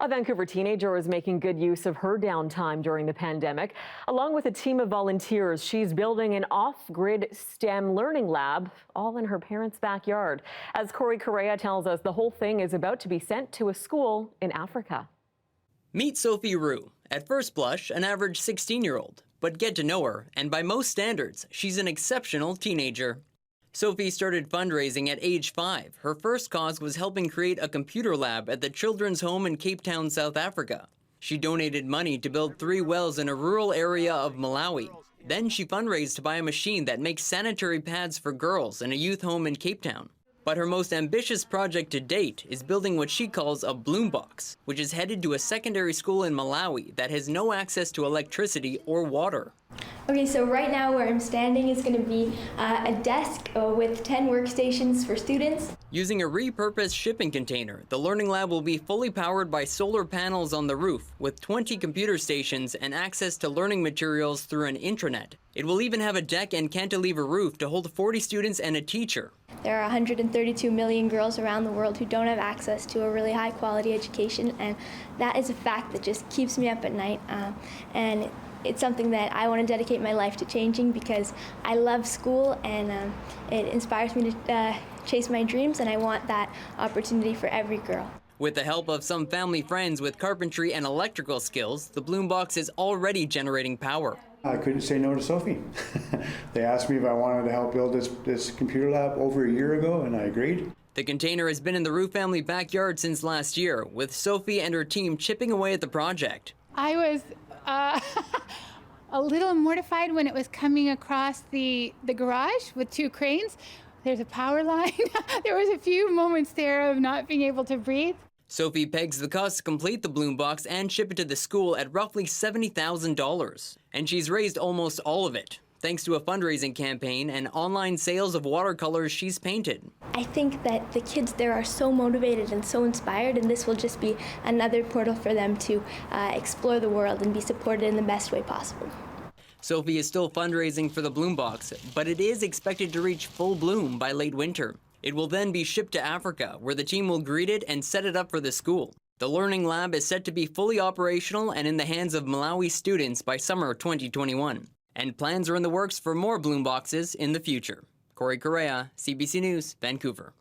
A Vancouver teenager is making good use of her downtime during the pandemic. Along with a team of volunteers, she's building an off-grid STEM learning lab, all in her parents' backyard. As Corey Correa tells us, the whole thing is about to be sent to a school in Africa. Meet Sophie Rue. At first blush, an average 16-year-old. But get to know her, and by most standards, she's an exceptional teenager. Sophie started fundraising at age 5. Her first cause was helping create a computer lab at the children's home in Cape Town, South Africa. She donated money to build 3 wells in a rural area of Malawi. Then she fundraised to buy a machine that makes sanitary pads for girls in a youth home in Cape Town. But her most ambitious project to date is building what she calls a bloom box, which is headed to a secondary school in Malawi that has no access to electricity or water. Okay, so right now where I'm standing is going to be a desk with 10 workstations for students. Using a repurposed shipping container, the learning lab will be fully powered by solar panels on the roof, with 20 computer stations and access to learning materials through an intranet. It will even have a deck and cantilever roof to hold 40 students and a teacher. There are 132 million girls around the world who don't have access to a really high quality education, and that is a fact that just keeps me up at night. And it's something that I want to dedicate my life to changing because I love school and it inspires me to chase my dreams, and I want that opportunity for every girl. With the help of some family friends with carpentry and electrical skills, the bloom box is already generating power. I couldn't say no to Sophie. They asked me if I wanted to help build this computer lab over a year ago, and I agreed. The container has been in the Rue family backyard since last year, with Sophie and her team chipping away at the project. I was a little mortified when it was coming across the garage with 2 cranes. There's a power line. There was a few moments there of not being able to breathe. Sophie pegs the cost to complete the bloom box and ship it to the school at roughly $70,000. And she's raised almost all of it, thanks to a fundraising campaign and online sales of watercolors she's painted. I think that the kids there are so motivated and so inspired, and this will just be another portal for them to explore the world and be supported in the best way possible. Sophie is still fundraising for the bloom box, but it is expected to reach full bloom by late winter. It will then be shipped to Africa, where the team will greet it and set it up for the school. The learning lab is set to be fully operational and in the hands of Malawi students by summer 2021. And plans are in the works for more bloom boxes in the future. Corey Correa, CBC News, Vancouver.